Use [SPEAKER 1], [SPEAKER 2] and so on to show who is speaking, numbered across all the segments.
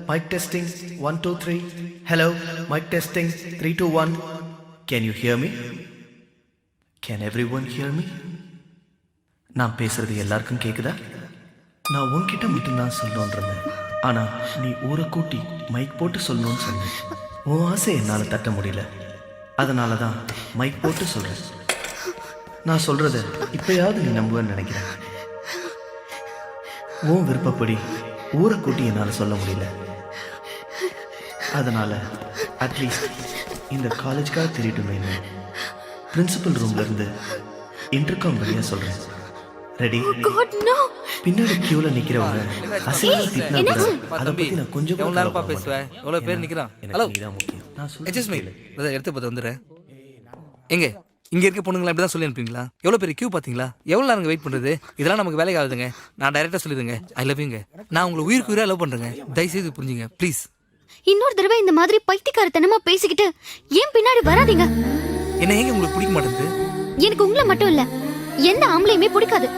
[SPEAKER 1] mic testing 1 2 3. Hello, mic testing 3 2 1. Can you hear me? Can everyone hear me? நான் பேசுறது எல்லாருக்கும் கேக்குதா? நான் உன்கிட்ட மட்டும்தான் சொல்லணும்ன்றேன். ஆனா நீ ஊரை கூட்டி மைக் போட்டு சொல்லணும்னு சொன்ன. உன் ஆசை என்னால் தட்ட முடியல. அதனால தான் மைக் போட்டு சொல்றேன். நான் சொல்றத இப்பயாவது நீ நம்புவேன்னு நினைக்கிறேன். உன் விருப்பப்படி ஊரை கூட்டி என்னால் சொல்ல முடியல. அதனால அட்லீஸ்ட் இந்த காலேஜ்க்காக தெரியட்டுமே பிரின்சிபல் ரூம்ல இருந்து இன்டர்காம் வழியா சொல்றேன். ரெடி? பின்னாடி கியூல நிக்கிறவங்க அசிங்கமா திட்டினா கூட அத பத்தி நான் கொஞ்சம் கூட
[SPEAKER 2] நேரமா பேசுவேன். எவ்வளவு பேர் நிக்கிறான். ஹலோ,
[SPEAKER 1] நீதான் முக்கியம். நான்
[SPEAKER 2] எக்ஸ்கியூஸ் மீ பிரதர், எடுத்து பார்த்து வந்துடுறேன். எங்க இங்க இருக்க பொண்ணுங்களா இப்படி தான் சொல்லி அனுப்புவீங்களா? எவ்வளோ பெரிய கியூ பார்த்தீங்களா? எவ்வளோ நேரம் வெயிட் பண்ணுறது? இதெல்லாம் நமக்கு வேலைக்கு ஆகுதுங்க. நான் டைரெக்டாக சொல்லிடுங்க, ஐ லவ் யூங்க. நான் உங்களை உயிருக்கு உயிராக லவ் பண்ணுறேங்க. தயவுசெய்து புரிஞ்சுங்க ப்ளீஸ்.
[SPEAKER 3] இன்னொரு தடவை இந்த மாதிரி பைத்தியக்காரத்தனமா பேசிக்கிட்டு ஏன் பின்னாடி வராதீங்க.
[SPEAKER 2] என்ன ஏங்க உங்களுக்கு பிடிக்க மாட்டேங்குது?
[SPEAKER 3] எனக்கு உங்களை மட்டும் இல்ல, எந்த ஆம்பளையுமே பிடிக்காது.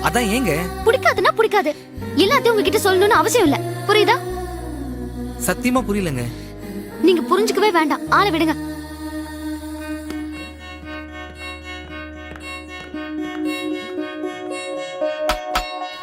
[SPEAKER 2] அதான் ஏங்க?
[SPEAKER 3] பிடிக்காதுன்னா பிடிக்காது. எல்லாத்தையும் உங்ககிட்ட சொல்லணும்னு அவசியம் இல்ல. புரியுதா?
[SPEAKER 2] சத்தியமா புரியலங்க.
[SPEAKER 3] நீங்க புரிஞ்சுக்கவே வேண்டாம். ஆளை விடுங்க.